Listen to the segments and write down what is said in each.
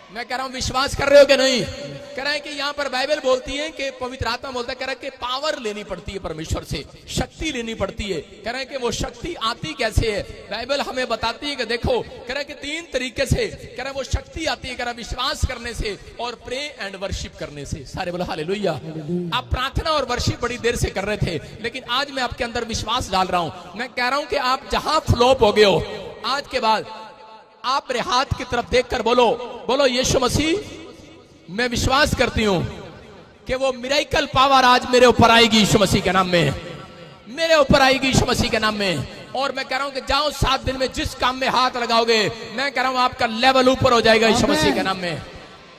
मैं कह रहा हूं विश्वास कर रहे हो कि नहीं? कह रहा है कि यहाँ पर बाइबल बोलती है कि पवित्र आत्मा बोलता है, कह रहा है कि पावर लेनी पड़ती है परमेश्वर से, शक्ति लेनी पड़ती है। कह रहा है कि वो शक्ति आती कैसे है? बाइबल हमें बताती है कि देखो, कह रहा है कि 3 तरीके से, कह रहा है वो शक्ति आती है, कह रहा है विश्वास करने से और प्रे एंड वर्शिप करने से। सारे बोलो हालेलुया। आप प्रार्थना और वर्शिप बड़ी देर से कर रहे थे, लेकिन आज मैं आपके अंदर विश्वास डाल रहा हूं। मैं कह रहा हूं कि आप जहां फ्लॉप हो गए हो, आज के बाद आप मेरे हाथ की तरफ देखकर बोलो यीशु मसीह, मैं विश्वास करती हूं कि वो मिरेकल पावर आज मेरे ऊपर आएगी यीशु मसीह के नाम में, मेरे ऊपर आएगी यीशु मसीह के नाम में। और मैं कह रहा हूं कि जाओ 7 दिन में जिस काम में हाथ लगाओगे, मैं कह रहा हूं आपका लेवल ऊपर हो जाएगा यीशु मसीह के नाम में।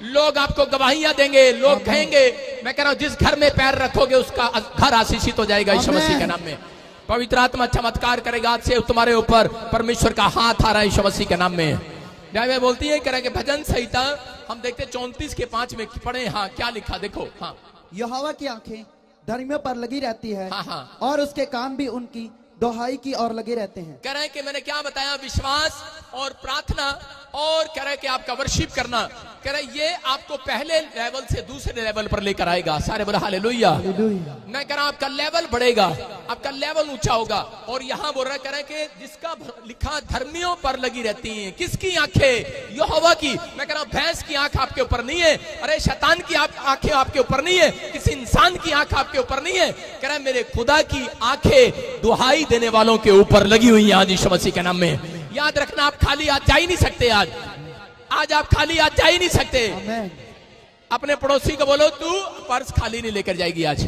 लोग आपको गवाहियां देंगे, लोग कहेंगे, मैं कह रहा हूं जिस घर में पैर रखोगे उसका घर आशीषित हो जाएगा यीशु मसीह के नाम में। पवित्र आत्मा चमत्कार करेगा, आज से तुम्हारे ऊपर परमेश्वर का हाथ आ रहा है यीशु मसीह के नाम में। बाइबल बोलती है, कह रहा कि भजन संहिता हम देखते 34 के 5 में पढ़े। हाँ, क्या लिखा देखो। हाँ, यहोवा की आंखें धर्मियों पर लगी रहती है, हाँ, और उसके कान भी उनकी दोहाई की ओर लगे रहते हैं। कह रहे हैं कि मैंने क्या बताया, विश्वास और प्रार्थना, और कह रहे हैं कि आपका वर्शिप करना, कह रहे हैं ये आपको पहले लेवल से दूसरे लेवल पर लेकर आएगा। सारे बोला हालेलुया। मैं कह रहा हूं आपका लेवल बढ़ेगा, आपका लेवल ऊंचा होगा। और यहां बोल रहा है, कह रहे हैं कि जिसका लिखा धर्मियों पर लगी रहती हैं। किसकी आंखें? यहोवा की। मैं कह रहा हूं भैंस की आंख आपके ऊपर नहीं है, अरे शैतान की आंखें आपके ऊपर नहीं है, किसी इंसान की आंख आपके ऊपर नहीं है। कह रहा है मेरे खुदा की आंखें दुहाई देने वालों के ऊपर लगी हुई है आज यीशु मसीह के नाम में। याद रखना, आप खाली आज जा ही नहीं सकते। आज आप खाली आज जा ही नहीं सकते। अपने पड़ोसी को बोलो, तू पर्स खाली नहीं लेकर जाएगी, आज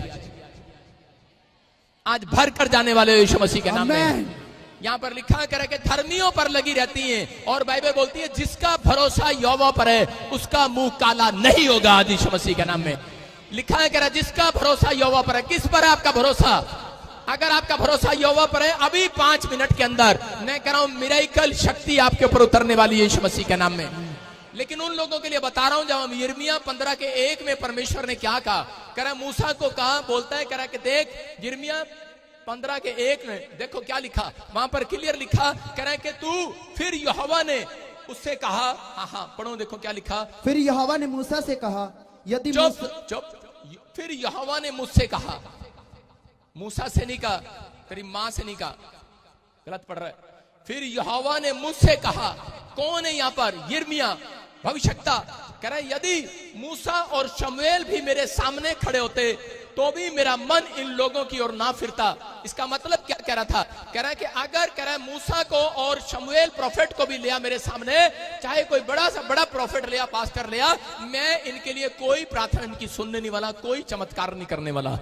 भर कर जाने वाले यीशु मसीह के नाम में। यहाँ पर लिखा है कि धर्मियों पर लगी रहती हैं, और बाइबल बोलती है जिसका भरोसा यहोवा पर है उसका मुंह काला नहीं होगा आज यीशु मसीह के नाम में। लिखा है, कह रहा जिसका भरोसा यहोवा पर है। किस पर है आपका भरोसा? अगर आपका भरोसा यहोवा पर है, अभी 5 मिनट के अंदर मैं कह रहा हूं मिरेकल शक्ति आपके ऊपर उतरने वाली है यीशु मसीह के नाम में। लेकिन उन लोगों के लिए बता रहा हूं, जब हम यिर्मयाह 15 के 1 में परमेश्वर ने क्या कहा, कह रहा मूसा को कहा, बोलता है, कह रहा कि देख यिर्मयाह 15 के 1 में देखो क्या लिखा, वहां पर क्लियर लिखा, कह रहा है कि तू, फिर यहोवा ने उससे कहा, हाँ पढ़ो, देखो क्या लिखा, फिर यहोवा ने मूसा से कहा, यदि चुप, फिर यहोवा ने मुझसे कहा, मूसा से नहीं कहा, तेरी मां से नहीं कहा, गलत पढ़ रहा है। फिर यहोवा ने मुझसे कहा, कौन है यहाँ पर? यिर्मयाह भविष्यवक्ता। कह रहा है यदि मूसा और शमूएल भी मेरे सामने खड़े होते तो भी मेरा मन इन लोगों की ओर ना फिरता। इसका मतलब क्या कह रहा था? कह रहा है कि अगर, कह रहा है मूसा को और शमूएल प्रोफेट को भी लिया मेरे सामने, चाहे कोई बड़ा सा बड़ा प्रोफेट लिया, पास्टर लिया, मैं इनके लिए कोई प्रार्थना इनकी सुनने नहीं वाला, कोई चमत्कार नहीं करने वाला।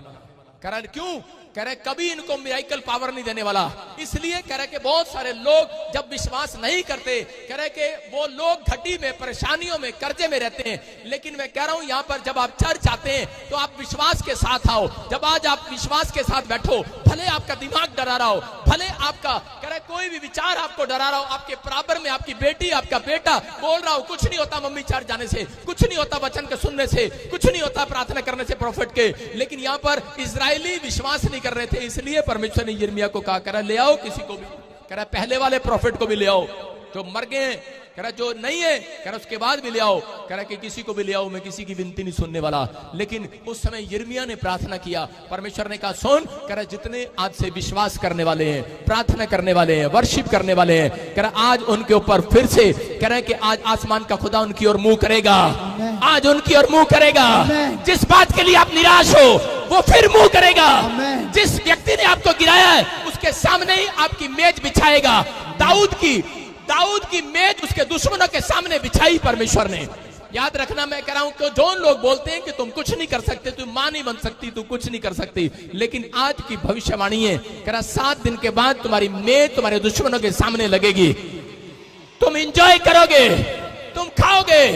कह रहा है क्यों? कह रहे कभी इनको मिरेकल पावर नहीं देने वाला। इसलिए कह रहे कि बहुत सारे लोग जब विश्वास नहीं करते, कह रहे कि वो लोग घटी में, परेशानियों में, कर्जे में रहते हैं। लेकिन मैं कह रहा हूं यहां पर जब आप चर्च आते हैं तो आप विश्वास के साथ आओ। जब आज आप विश्वास के साथ बैठो, भले आपका दिमाग डरा रहा हो, भले आपका, कह रहे कोई भी विचार आपको डरा रहा हो, आपके बराबर में आपकी बेटी, आपका बेटा बोल रहा हो कुछ नहीं होता मम्मी चर्च जाने से, कुछ नहीं होता वचन के सुनने से, कुछ नहीं होता प्रार्थना करने से प्रोफेट के। लेकिन यहां पर इजरायली विश्वास नहीं कर रहे थे, इसलिए परमेश्वर ने यिर्मयाह को कहा, करा ले आओ किसी को भी, करा पहले वाले प्रॉफिट को भी ले आओ जो मर गए, करा जो नहीं है, करा उसके बाद भी ले आओ, करा कि किसी को भी ले आओ, मैं किसी की विनती नहीं सुनने वाला। लेकिन उस समय यिर्मयाह ने प्रार्थना किया, परमेश्वर ने कहा सुन, करा जितने आज से विश्वास करने वाले हैं, प्रार्थना करने वाले हैं, वर्शिप करने वाले हैं, करा आज उनके ऊपर फिर से, करा कि आज आसमान का खुदा उनकी ओर मुंह करेगा, आज उनकी ओर मुंह करेगा। जिस बात के लिए आप निराश हो वो फिर मुंह करेगा। जिस व्यक्ति ने आपको गिराया है उसके सामने ही आपकी मेज बिछाएगा। दाऊद की मेज उसके दुश्मनों के सामने बिछाई परमेश्वर ने। याद रखना, मैं कह रहा हूं कि जो लोग बोलते हैं कि तुम कुछ नहीं कर सकते, तुम मां नहीं बन सकती, तुम कुछ नहीं कर सकती, लेकिन आज की भविष्यवाणी है, कह रहा 7 दिन के बाद तुम्हारी मेज तुम्हारे दुश्मनों के सामने लगेगी, तुम एंजॉय करोगे, तुम खाओगे,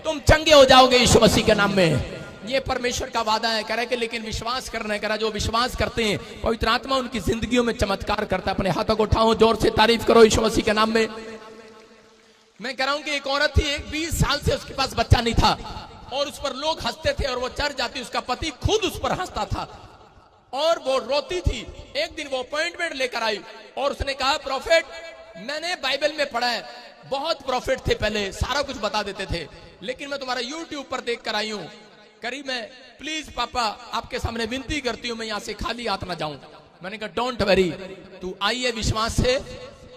तुम चंगे हो जाओगे यीशु मसीह के नाम में। ये परमेश्वर का वादा है। कह रहा है कि लेकिन विश्वास करना है, कह रहा जो विश्वास करते हैं पवित्र आत्मा उनकी जिंदगियों में चमत्कार करता है। अपने हाथों को उठाओ, जोर से तारीफ करो यीशु मसीह के नाम में। मैं कह रहा हूं कि एक औरत थी, 20 साल से उसके पास बच्चा नहीं था और उस पर लोग हंसते थे और वो चर्च जाती, उसका पति खुद उस पर हंसता था और वो रोती थी। एक दिन वो अपॉइंटमेंट लेकर आई और उसने कहा प्रॉफिट, मैंने बाइबल में पढ़ा है, बहुत प्रॉफिट थे पहले, सारा कुछ बता देते थे, लेकिन मैं तुम्हारा यूट्यूब पर देख कर आई हूं। करीब मैं प्लीज पापा आपके सामने विनती करती हूं, मैं यहां से खाली हाथ ना जाऊं। मैंने कहा डोंट वरी, तू आई है विश्वास से,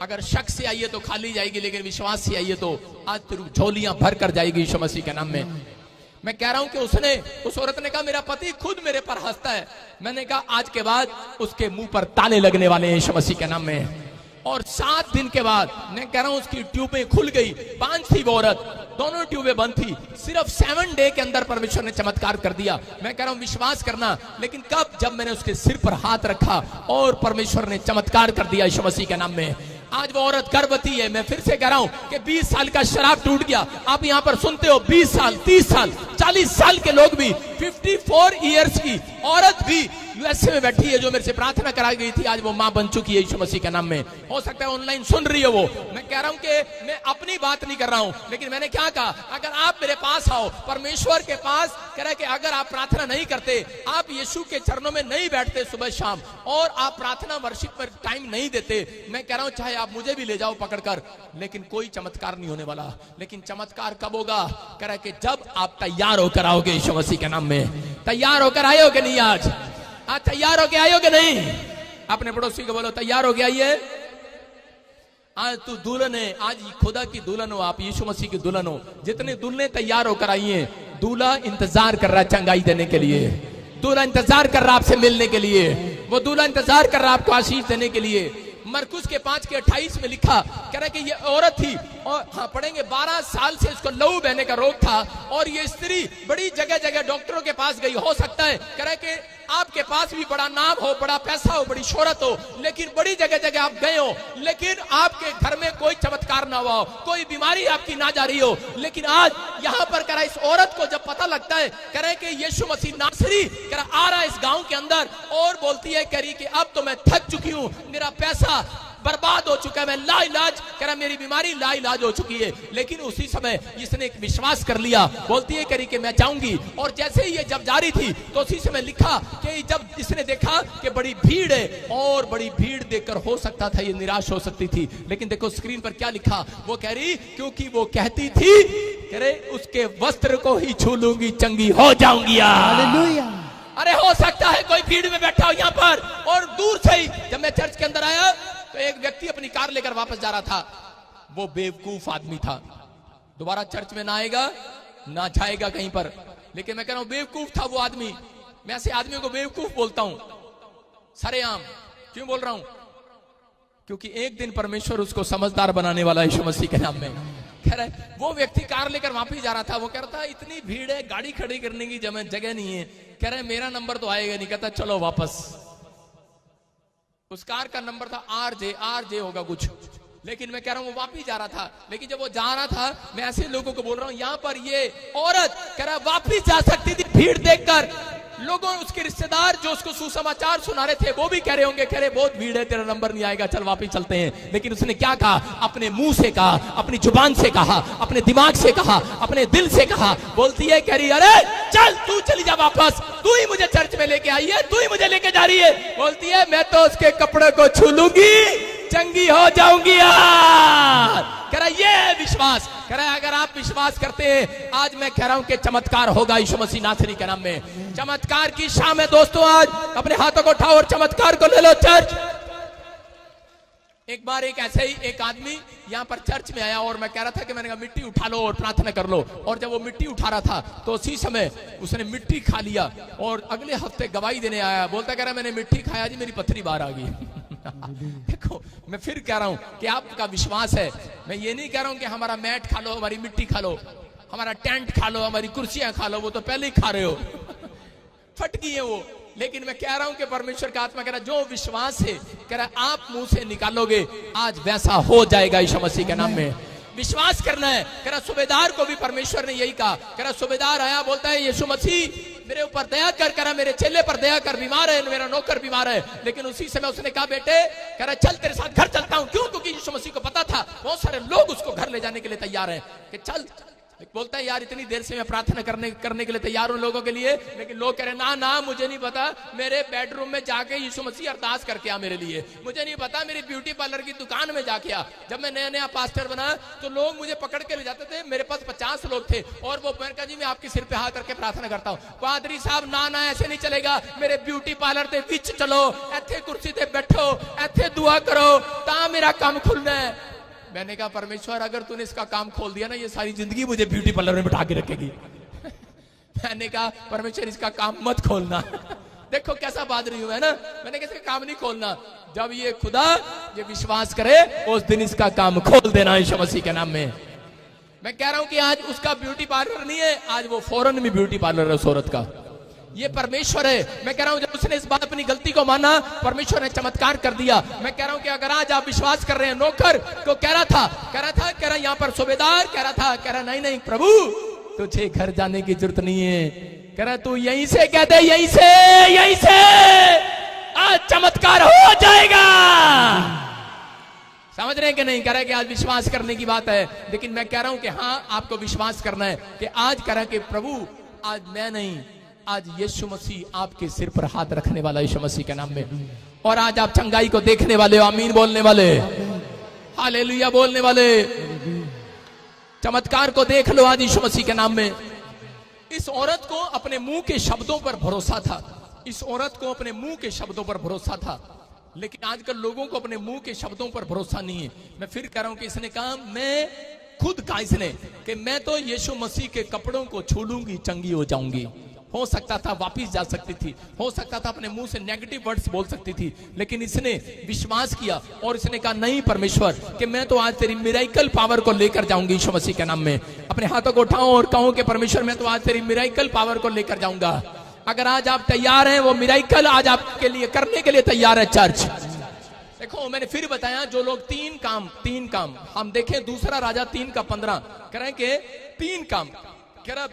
अगर शक से आई है तो खाली जाएगी, लेकिन विश्वास से आई है तो आज तेरी झोलियां भर कर जाएगी यीशु मसीह के नाम में। मैं कह रहा हूं कि उस औरत ने कहा मेरा पति खुद मेरे पर हंसता है। मैंने कहा आज के बाद उसके मुंह पर ताले लगने वाले हैं यीशु मसीह के नाम में। और 7 दिन के बाद मैं कह रहा हूं उसकी ट्यूबें खुल गई। 5 थी वो औरत, दोनों ट्यूबें बंद थी। सिर्फ 7 डे के अंदर परमेश्वर ने चमत्कार कर दिया। मैं कह रहा हूं विश्वास करना, लेकिन कब? जब मैंने उसके सिर पर हाथ रखा और परमेश्वर ने चमत्कार कर दिया यीशु मसीह के नाम में। आज वो औरत गर्भवती है। मैं फिर से कह रहा हूं कि 20 साल का शराब टूट गया। आप यहां पर सुनते हो 20 साल, 30 साल, 40 साल के लोग भी, 54 इयर्स की औरत भी यूएसए में बैठी है जो मेरे से प्रार्थना कराई गई थी, आज वो मां बन चुकी है यीशु मसीह के नाम में। हो सकता है ऑनलाइन सुन रही है वो। मैं कह रहा हूं कि मैं अपनी बात नहीं कर रहा हूं, लेकिन मैंने क्या कहा, अगर आप मेरे पास आओ, परमेश्वर के पास, कह रहा कि अगर आप प्रार्थना नहीं करते, आप यीशु के चरणों में नहीं बैठते सुबह शाम, और आप प्रार्थना वर्शिप पर टाइम नहीं देते, मैं कह रहा हूं चाहे आप मुझे भी ले जाओ पकड़कर, लेकिन कोई चमत्कार नहीं होने वाला। लेकिन चमत्कार कब होगा? कह रहा कि जब आप तैयार होकर आओगे यीशु मसीह के नाम में। तैयार होकर आए हो कि नहीं? आज तैयार होके आए हो कि नहीं? अपने पड़ोसी को बोलो तैयार होके आइए। आज तू दुल्हन है, आज खुदा की दुल्हन हो, आप यीशु मसीह की दुल्हन हो। जितने दुल्हने तैयार होकर आई हैं, दूल्हा इंतजार कर रहा है चंगाई देने के लिए, दूल्हा इंतजार कर रहा आपसे मिलने के लिए, वो दूल्हा इंतजार कर रहा आपको आशीष देने के लिए। मरकुस के 5 के 28 में लिखा, कह रहा कि ये औरत थी और हाँ पढ़ेंगे, 12 साल से इसको लहू बहने का रोग था, और ये स्त्री बड़ी जगह जगह डॉक्टरों के पास गई। हो सकता है कह रहा कि आपके पास भी बड़ा नाम हो, बड़ा पैसा हो, बड़ी शोहरत हो, लेकिन बड़ी जगह जगह आप गए हो, लेकिन आपके घर में कोई चमत्कार ना हुआ हो, कोई बीमारी आपकी ना जा रही हो। लेकिन आज यहाँ पर कह रहा इस औरत को जब पता लगता है, कह रहे कि यीशु मसीह नासरी कह रहा आ रहा है इस गांव के अंदर, और बोलती है, कह रही कि अब तो मैं थक चुकी हूँ, मेरा पैसा बर्बाद हो चुका है, मैं लाइलाज, कह रहा मेरी बीमारी लाइलाज हो चुकी है। लेकिन उसी समय इसने एक विश्वास कर लिया, बोलती है करी कि मैं जाऊंगी। और जैसे ही ये जब जा रही थी तो उसी समय लिखा कि जब इसने देखा कि बड़ी भीड़ है, और बड़ी भीड़ देखकर हो सकता था ये निराश हो सकती थी, लेकिन देखो स्क्रीन पर क्या लिखा, वो कह रही क्योंकि वो कहती थी, कह रहे उसके वस्त्र को ही छू लूंगी चंगी हो जाऊंगी। हालेलुया। अरे हो सकता है कोई भीड़ में बैठा हो यहाँ पर, और दूर से ही जब मैं चर्च के अंदर आया तो एक व्यक्ति अपनी कार लेकर वापस जा रहा था। वो बेवकूफ आदमी था, दोबारा चर्च में ना आएगा ना जाएगा कहीं पर, लेकिन मैं कह रहा हूं बेवकूफ था वो आदमी। मैं ऐसे आदमियों को बेवकूफ बोलता हूं सरेआम। क्यों बोल रहा हूं? क्योंकि एक दिन परमेश्वर उसको समझदार बनाने वाला है यीशु मसीह के नाम में। कह रहा है वो व्यक्ति कार लेकर वापस जा रहा था, वो कह रहा था इतनी भीड़ है, गाड़ी खड़ी करने की जगह नहीं है। कह रहा है मेरा नंबर तो आएगा नहीं, कहता चलो वापस। उस कार का नंबर था आरजे होगा कुछ, लेकिन मैं कह रहा हूं वो वापिस जा रहा था। लेकिन जब वो जा रहा था, मैं ऐसे लोगों को बोल रहा हूं, यहां पर ये औरत कह रहा वापिस जा सकती थी भीड़ देखकर। लोगों, उसके रिश्तेदार जो उसको सुसमाचार सुना रहे थे, वो भी कह रहे होंगे, कह रहे बहुत भीड़ है, तेरा नंबर नहीं आएगा, चल वापिस चलते हैं। लेकिन उसने क्या कहा? अपने मुंह से कहा, अपनी जुबान से कहा, अपने दिमाग से कहा, अपने दिल से कहा। बोलती है, कह रही अरे चल तू चली जा वापस, तू ही मुझे चर्च में लेके आई है, तू ही मुझे लेके जा रही है। बोलती है मैं तो उसके कपड़े को छू लूंगी चंगी हो जाऊंगी यार। कह रहा ये विश्वास, कह रहा है अगर आप विश्वास करते हैं, आज मैं कह रहा हूं कि चमत्कार होगा यीशु मसीह नासरी के नाम में। चमत्कार की शाम है दोस्तों, आज अपने हाथों को उठाओ और चमत्कार को ले लो चर्च। एक बार एक ऐसे ही एक आदमी यहाँ पर चर्च में आया, और मैं कह रहा था कि मैंने कहा मिट्टी उठा लो और प्रार्थना कर लो। और जब वो मिट्टी उठा रहा था तो उसी समय उसने मिट्टी खा लिया, और अगले हफ्ते गवाही देने आया। बोलता कह रहा मैंने मिट्टी खाया जी, मेरी पथरी बाहर आ गई। देखो मैं फिर कह रहा हूं कि आपका विश्वास है। मैं ये नहीं कह रहा हूं कि हमारा मैट खा लो, हमारी मिट्टी खा लो, हमारा टेंट खा लो, हमारी कुर्सियां खा लो, वो तो पहले ही खा रहे हो, फट गई है वो। लेकिन मैं कह रहा हूं कि परमेश्वर का आत्मा कह रहा जो विश्वास है, कह रहा आप मुंह से निकालोगे, आज वैसा हो जाएगा यीशु मसीह के नाम में। विश्वास करना है। कह रहा सूबेदार को भी परमेश्वर ने यही कहा। कह रहा सूबेदार आया, बोलता है यीशु मसीह मेरे ऊपर दया कर, कह रहा मेरे चेले पर दया कर, बीमार है मेरा नौकर बीमार है। लेकिन उसी समय उसने कहा बेटे, कह रहा चल तेरे साथ घर चलता हूं। क्यों? क्योंकि यीशु मसीह को पता था बहुत सारे लोग उसको घर ले जाने के लिए तैयार हैं कि चल। बोलता है यार इतनी देर से मैं प्रार्थना करने के लिए तैयार हूं लोगों के लिए, लेकिन लोग कह रहे ना ना मुझे नहीं पता, मेरे बेडरूम में जाके यीशु मसीह अरदास करके आ मेरे लिए, मुझे नहीं पता मेरी ब्यूटी पार्लर की दुकान में जाके आ। जब मैं नया नया पास्टर बना तो लोग मुझे पकड़ के ले जाते थे, मेरे पास 50 लोग थे और वो मैंने कहा जी मैं आपके सिर पे हाथ रख के प्रार्थना करता हूँ। पादरी साहब ना ना ऐसे नहीं चलेगा, मेरे ब्यूटी पार्लर ते विच चलो, ऐथे कुर्सी ते बैठो, ऐथे दुआ करो ता मेरा काम खुलना है। मैंने कहा परमेश्वर अगर तूने इसका काम खोल दिया ना, ये सारी जिंदगी मुझे ब्यूटी पार्लर में बिठा के रखेगी। मैंने कहा परमेश्वर इसका काम मत खोलना। देखो कैसा पादरी हूं है ना, मैंने कहा इसका काम नहीं खोलना, जब ये खुदा ये विश्वास करे उस दिन इसका काम खोल देना यीशु मसीह के नाम में। मैं कह रहा हूं कि आज उसका ब्यूटी पार्लर नहीं है, आज वो फौरन में ब्यूटी पार्लर है उस औरत का। ये परमेश्वर है। मैं कह रहा हूं जब उसने इस बात अपनी गलती को माना, परमेश्वर ने चमत्कार कर दिया। मैं कह रहा हूं कि अगर आज आप विश्वास कर रहे हैं, नौकर को कह रहा था यहाँ पर सूबेदार कह रहा नहीं प्रभु तुझे घर जाने की जरूरत नहीं है, कह रहा तू यहीं से कह दे, यहीं से आज चमत्कार हो जाएगा। समझ रहे हैं कि नहीं? कह रहा है कि आज विश्वास करने की बात है, लेकिन मैं कह रहा हूं कि हाँ आपको विश्वास करना है कि आज कह रहा है कि प्रभु आज मैं नहीं, आज यीशु मसीह आपके सिर पर हाथ रखने वाला यीशु मसीह के नाम में, और आज आप चंगाई को देखने वाले हो, आमीन बोलने वाले, हालेलुया बोलने वाले, चमत्कार को देख लो आज यीशु मसीह के नाम में। इस औरत को अपने मुंह के शब्दों पर भरोसा था, इस औरत को अपने मुंह के शब्दों पर भरोसा था, लेकिन आजकल लोगों को अपने मुंह के शब्दों पर भरोसा नहीं है। मैं फिर कह रहा हूं कि इसने कहा, मैं खुद कहा इसने कि मैं तो यीशु मसीह के कपड़ों को छू लूंगी चंगी हो जाऊंगी। हो सकता था वापिस जा सकती थी, हो सकता था अपने मुंह से नेगेटिव वर्ड्स बोल सकती थी, लेकिन इसने विश्वास किया और इसने कहा नहीं परमेश्वर कि मैं तो आज तेरी मिरेकल पावर को लेकर जाऊंगी यीशु मसीह के नाम में। अपने हाथों को उठाऊं और कहूं कि परमेश्वर मैं तो आज तेरी मिरेकल पावर को लेकर जाऊंगा। अगर आज आप तैयार हैं, वो मिरेकल आज आपके लिए करने के लिए तैयार है चर्च। देखो मैंने फिर बताया, जो लोग तीन काम हम देखें, दूसरा राजा 3:15 कह रहे हैं कि 3 काम कह रहा,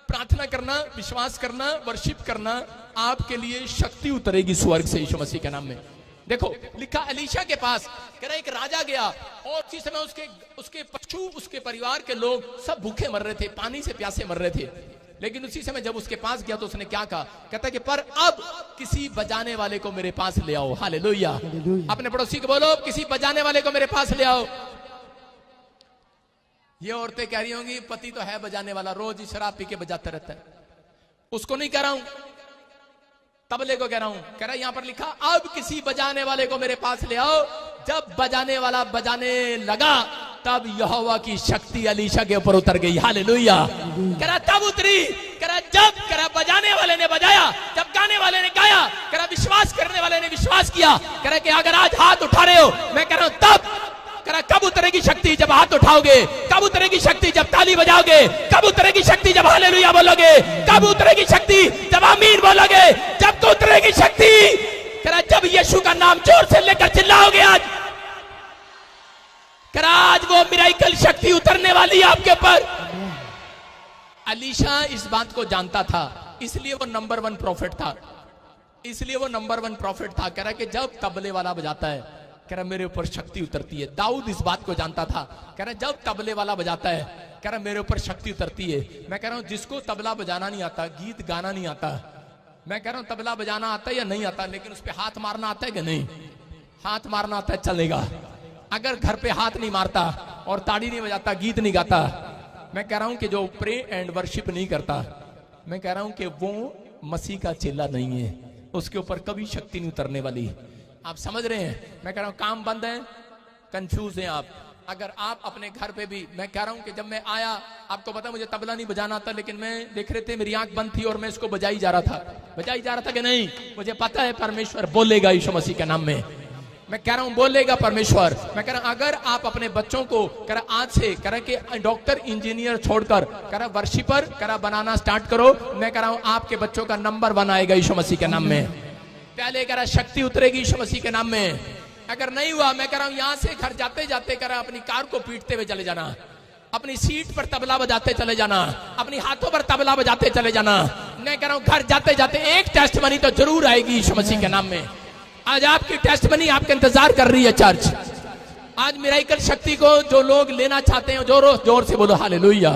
प्रार्थना करना, विश्वास करना, वर्शिप करना, आपके लिए शक्ति उतरेगी स्वर्ग से यीशु मसीह के नाम में। देखो लिखा एलीशा के पास, कह रहा एक राजा गया और उसी समय उसके पशु, उसके परिवार के लोग सब भूखे मर रहे थे, पानी से प्यासे मर रहे थे। लेकिन उसी समय जब उसके पास गया तो उसने क्या कहा, कहता कि पर अब किसी बजाने वाले को मेरे पास ले आओ। हालेलुया। अपने पड़ोसी को बोलो किसी बजाने वाले को मेरे पास ले आओ। ये औरतें कह रही होंगी पति तो है बजाने वाला, रोज ही शराब पी के बजाता रहता है। उसको नहीं कह रहा हूं, तबले को कह रहा हूं। कह रहा यहां पर लिखा अब किसी बजाने वाले को मेरे पास ले आओ। जब बजाने वाला बजाने लगा तब यहोवा की शक्ति एलीशा के ऊपर उतर गई। हालेलुया। कह रहा तब उतरी, कह रहा जब कह रहा बजाने वाले ने बजाया, जब गाने वाले ने गाया, कह रहा विश्वास करने वाले ने विश्वास किया। कह रहा कि अगर आज हाथ उठा रहे हो, मैं कह रहा हूं तब कब उतरेगी शक्ति, जब हाथ उठाओगे। कब उतरेगी शक्ति, जब ताली बजाओगे। कब उतरेगी शक्ति, जब हालेलुया बोलोगे। कब उतरेगी शक्ति, जब आमीन बोलोगे। जब तो उतरेगी शक्ति, करा जब यीशु का नाम जोर से लेकर चिल्लाओगे। आज करा आज वो मिरेकल शक्ति उतरने वाली है आपके ऊपर। एलीशा इस बात को जानता था, इसलिए वो नंबर 1 प्रॉफिट था, इसलिए वो नंबर 1 प्रॉफिट था। कह रहा कि जब तबले वाला बजाता है, कह रहा मेरे ऊपर शक्ति उतरती है। दाऊद इस बात को जानता था, कह रहा जब तबले वाला बजाता है, कह रहा मेरे ऊपर शक्ति उतरती है। मैं कह रहा हूं जिसको तबला बजाना नहीं आता, गीत गाना नहीं आता, मैं कह रहा हूं तबला बजाना आता है या नहीं आता, लेकिन उस पर हाथ मारना आता है कि नहीं? हाथ मारना आता है चलेगा। अगर घर पे हाथ नहीं मारता और ताड़ी नहीं बजाता, गीत नहीं गाता, मैं कह रहा हूं कि जो प्रे एंड वर्शिप नहीं करता, मैं कह रहा हूं कि वो मसीह का चेला नहीं है, उसके ऊपर कभी शक्ति नहीं उतरने वाली। आप समझ रहे हैं? मैं कह रहा हूं काम बंद है, कंफ्यूज हैं आप। अगर आप अपने घर पे भी, मैं कह रहा हूं कि जब मैं आया, आपको पता मुझे तबला नहीं बजाना आता, लेकिन मैं देख रहे थे मेरी आंख बंद थी और मैं इसको बजाई जा रहा था कि नहीं, मुझे पता है परमेश्वर बोलेगा यीशु मसीह के नाम में। मैं कह रहा हूं बोलेगा परमेश्वर। मैं कह रहा हूं अगर आप अपने बच्चों को कह रहा आज से कह रहा कि डॉक्टर इंजीनियर छोड़कर कह रहा वर्शिपर कह रहा बनाना स्टार्ट करो, मैं कह रहा हूं आपके बच्चों का नंबर 1 आएगा यीशु मसीह के नाम में। पहले कह रहा शक्ति उतरेगी यीशु मसीह के नाम में। अगर नहीं हुआ, मैं कह रहा हूं यहां से घर जाते जाते कह रहा अपनी कार को पीटते हुए चले जाना, अपनी सीट पर तबला बजाते चले जाना, अपनी हाथों पर तबला बजाते चले जाना। मैं कह रहा हूं घर जाते जाते एक टेस्टमनी तो जरूर आएगी यीशु मसीह के नाम में। आज आपकी टेस्टमनी आपका इंतजार कर रही है चर्च। आज मिरेकल शक्ति को जो लोग लेना चाहते हैं, जोर से बोलो हालेलुया।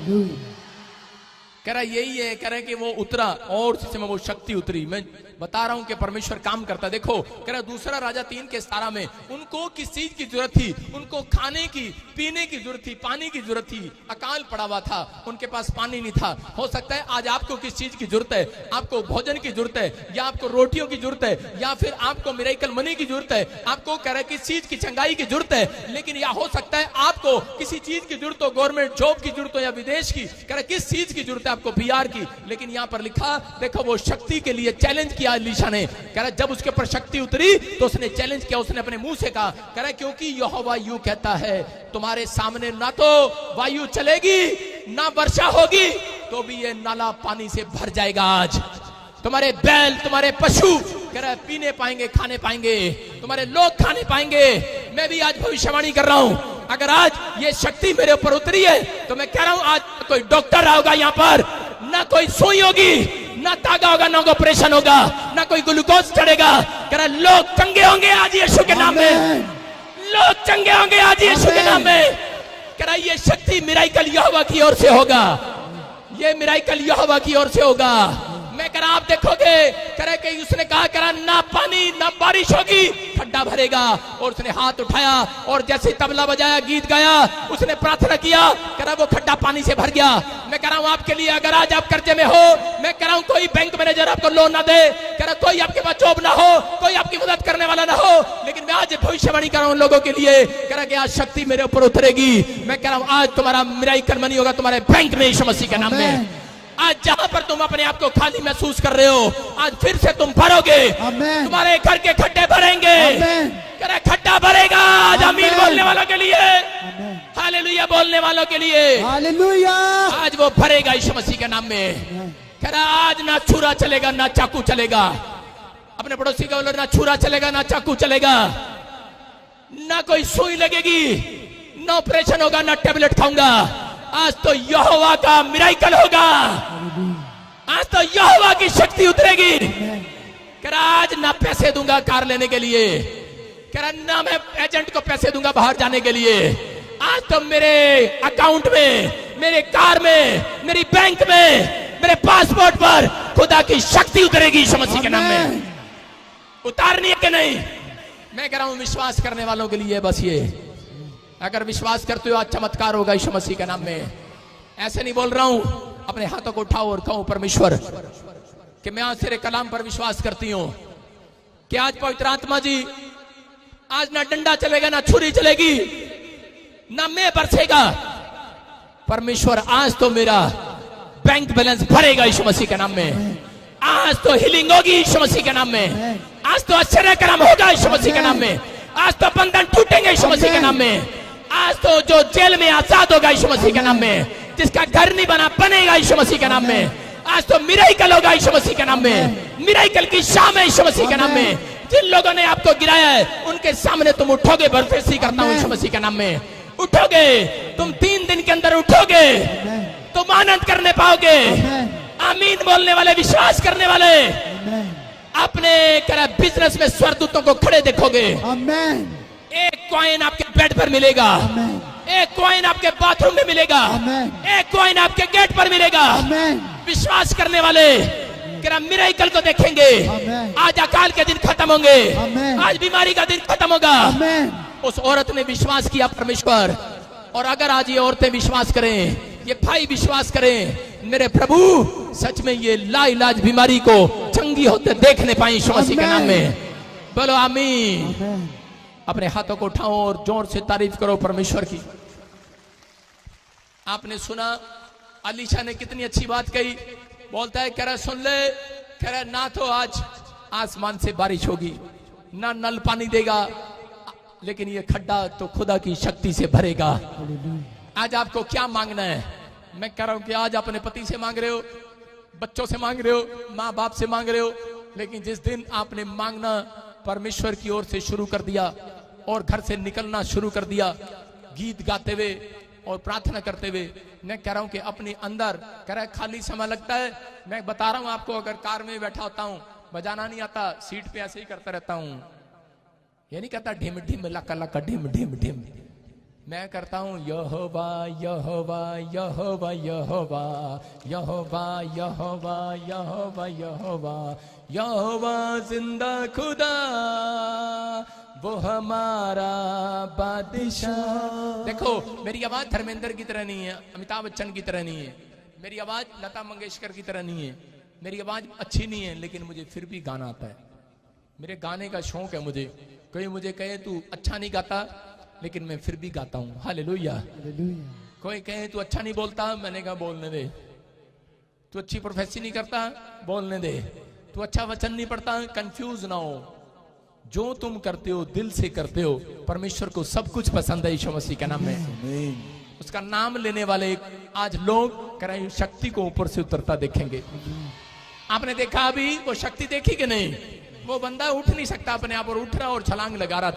हालेलुया। कह रहा यही है, कह रहे कि वो उतरा और उसी समय वो शक्ति उतरी। मैं बता रहा हूं कि परमेश्वर काम करता। देखो कह रहा दूसरा राजा 3:17 में उनको किस चीज की जरूरत थी? उनको खाने की पीने की जरूरत थी, पानी की जरूरत थी। अकाल पड़ा हुआ था, उनके पास पानी नहीं था। हो सकता है आज आपको किस चीज की जरूरत है? आपको भोजन की जरूरत है, या आपको रोटियों की जरूरत है, या फिर आपको मिरेकल मनी की जरूरत है, आपको कह रहे किस चीज की चंगाई की जरूरत है। लेकिन या हो सकता है आपको किसी चीज की जरूरत हो, गवर्नमेंट जॉब की जरूरत हो या विदेश की, कह रहे किस चीज की जरूरत है आपको? PR की। लेकिन यहां पर लिखा देखो वो शक्ति के लिए चैलेंज किया एलीशा ने। कह रहा जब उसके ऊपर शक्ति उतरी तो उसने चैलेंज किया, उसने अपने मुंह से कहा, कह रहा क्योंकि यहोवा यूं कहता है तुम्हारे सामने ना तो वायु चलेगी ना वर्षा होगी, तो भी ये नाला पानी से भर जाएगा। आज तुम्हारे बैल, तुम्हारे पशु कह रहा है पीने पाएंगे, खाने पाएंगे, तुम्हारे लोग खाने पाएंगे। मैं भी आज भविष्यवाणी कर रहा हूं, अगर आज ये शक्ति मेरे ऊपर उतरी है तो मैं कह रहा हूं आज कोई डॉक्टर होगा यहाँ पर, ना कोई सुई होगी, ना तागा होगा, ना ऑपरेशन होगा, ना कोई ग्लूकोज चढ़ेगा। कह रहा लोग चंगे होंगे आज यीशु के नाम में, लोग चंगे होंगे आज यीशु के नाम में। कह रहा ये शक्ति मिराइकल यहोवा की ओर से होगा, ये मिराइकल यहोवा की ओर से होगा। मैं कह रहा आप देखोगे, कह रहे कि उसने कहा करा ना पानी ना बारिश होगी, खड्डा भरेगा। और उसने हाथ उठाया और जैसे तबला बजाया, गीत गाया, उसने प्रार्थना किया, कह रहा वो खड्डा पानी से भर गया। मैं कह रहा हूं आपके लिए, अगर आज आप कर्जे में हो, मैं कह रहा हूं कोई बैंक मैनेजर आपको लोन ना दे, कह रहा कोई आपके पास जॉब ना हो, कोई आपकी मदद करने वाला ना हो, लेकिन मैं आज भविष्यवाणी कर रहा हूं लोगों के लिए, कह रहा कि आज शक्ति मेरे ऊपर उतरेगी। मैं कह रहा हूं आज तुम्हारा मिराइकल मनी होगा तुम्हारे बैंक में यीशु मसीह के नाम में। आज जहां पर तुम अपने आप को खाली महसूस कर रहे हो, आज फिर से तुम भरोगे, तुम्हारे घर के खड्डे भरेंगे, कह रहा खड्डा भरेगा आज। आमीन बोलने वालों के लिए, हालेलुया बोलने वालों के लिए, हालेलुया। आज वो भरेगा यीशु मसीह के नाम में। कह रहा आज ना छुरा चलेगा ना चाकू चलेगा। अपने पड़ोसी का बोलो ना छुरा चलेगा ना चाकू चलेगा, ना कोई सुई लगेगी, ना ऑपरेशन होगा, ना टेबलेट खाऊंगा। आज तो यहोवा का मिराइकल होगा, आज तो यहोवा की शक्ति उतरेगी। कह रहा आज ना पैसे दूंगा कार लेने के लिए, कह रहा ना मैं एजेंट को पैसे दूंगा बाहर जाने के लिए। आज तो मेरे अकाउंट में, मेरे कार में, मेरी बैंक में, मेरे पासपोर्ट पर खुदा की शक्ति उतरेगी यीशु मसीह के नाम में। उतारनी है कि नहीं? मैं कह रहा हूं विश्वास करने वालों के लिए बस ये, अगर विश्वास करते हो आज चमत्कार होगा यीशु मसीह के नाम में। ऐसे नहीं बोल रहा हूं, अपने हाथों को उठाओ और कहो परमेश्वर कि मैं आज तेरे कलाम पर विश्वास करती हूं कि आज पवित्र आत्मा जी, आज ना डंडा चलेगा ना छुरी चलेगी ना मैं बरसेगा। परमेश्वर आज तो मेरा बैंक बैलेंस भरेगा यीशु मसीह के नाम में। आज तो हीलिंग होगी यीशु मसीह के नाम में। आज तो आश्चर्य कर्म होगा यीशु मसीह के नाम में। आज तो बंधन टूटेंगे यीशु मसीह के नाम में। आज तो जो जेल में आजाद होगा यीशु मसीह के नाम में, जिसका घर नहीं बना बनेगा यीशु मसीह के नाम में। आज तो मिराइकल होगा यीशु मसीह के नाम में, मिराइकल की शाम है यीशु मसीह के नाम में। जिन लोगों ने आपको गिराया है उनके सामने तुम उठोगे, बरफेसी करता हूं यीशु मसीह के नाम में। उठोगे तुम, 3 दिन के अंदर उठोगे, तुम आनंद करने पाओगे। आमीन बोलने वाले, विश्वास करने वाले अपने बिजनेस में स्वर्गदूतों को खड़े देखोगे। एक कॉइन आपके बेड पर मिलेगा, एक कॉइन आपके बाथरूम में मिलेगा, एक कॉइन आपके गेट पर मिलेगा। विश्वास करने वाले मिराइकल को देखेंगे। आज अकाल के दिन खत्म होंगे, आज बीमारी का दिन खत्म होगा। उस औरत ने विश्वास किया परमेश्वर, और अगर आज ये औरतें विश्वास करें, ये भाई विश्वास करें, मेरे प्रभु सच में ये लाइलाज बीमारी को चंगी होते देखने पाए यीशु मसीह के नाम में। बोलो आमीन। अपने हाथों को उठाओ और जोर से तारीफ करो परमेश्वर की। आपने सुना अलीशा ने कितनी अच्छी बात कही। बोलता है, कह रहा सुन ले, कह रहा ना तो आज आसमान से बारिश होगी, ना नल पानी देगा, लेकिन ये खड्डा तो खुदा की शक्ति से भरेगा। आज आपको क्या मांगना है? मैं कह रहा हूं कि आज अपने पति से मांग रहे हो, बच्चों से मांग रहे हो, माँ बाप से मांग रहे हो, लेकिन जिस दिन आपने मांगना परमेश्वर की ओर से शुरू कर दिया और घर से निकलना शुरू कर दिया गीत गाते हुए और प्रार्थना करते हुए, मैं कह रहा हूं कि अपने अंदर कह रहा है खाली समय लगता है। मैं बता रहा हूं आपको, अगर कार में बैठा होता हूं, बजाना नहीं आता, सीट पे ऐसे ही करता रहता हूं, ये नहीं कहता ढिम ढिम लका लका ढिम ढिम ढिम, मैं करता हूं यहोवा यहोवा यहोवा यहोवा यहोवा यहोवा यहोवा यहोवा यहोवा जिंदा खुदा वो हमारा बादशाह। देखो मेरी आवाज धर्मेंद्र की तरह नहीं है, अमिताभ बच्चन की तरह नहीं है, मेरी आवाज लता मंगेशकर की तरह नहीं है, मेरी आवाज अच्छी नहीं है, लेकिन मुझे फिर भी गाना आता है। मेरे गाने का शौक है मुझे। कोई मुझे कहे तू अच्छा नहीं गाता, लेकिन मैं फिर भी गाता हूं। हालेलुया। कोई कहे तू अच्छा नहीं बोलता, मैंने कहा बोलने दे। तू अच्छी प्रोफेसी नहीं करता, बोलने दे। तू अच्छा वचन नहीं पढ़ता, कंफ्यूज ना हो। जो तुम करते हो दिल से करते हो, परमेश्वर को सब कुछ पसंद है। यीशु मसीह के नाम में उसका नाम लेने वाले आज लोग कह रहे हैं शक्ति को ऊपर से उतरता देखेंगे। आपने देखा अभी वो शक्ति देखी कि नहीं? वो बंदा उठ नहीं सकता अपने आप, और उठ रहा और छलांग लगा रहा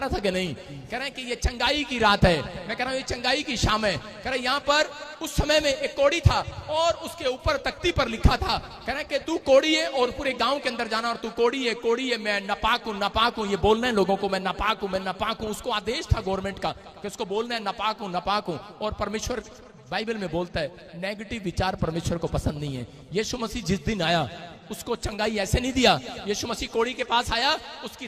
था कि नहीं? कह रहे हैं कि ये चंगाई की रात है। मैं कह रहा हूं ये चंगाई की शाम है। कह रहे हैं यहाँ पर उस समय में एक कोड़ी था और उसके ऊपर तख्ती पर लिखा था, कह रहे हैं कि तू कोड़ी है और पूरे गांव के अंदर जाना और तू कोड़ी है, मैं नापाक हूं। ये बोलना है लोगों को, मैं नापाक हूं। उसको आदेश था गवर्नमेंट का कि उसको बोलना है नापाक हूं। और परमेश्वर बाइबल में बोलता है नेगेटिव विचार परमेश्वर को पसंद नहीं है। यीशु मसीह जिस दिन आया उसको चंगाई ऐसे नहीं दिया। यीशु मसीह कोड़ी के पास आया, उसकी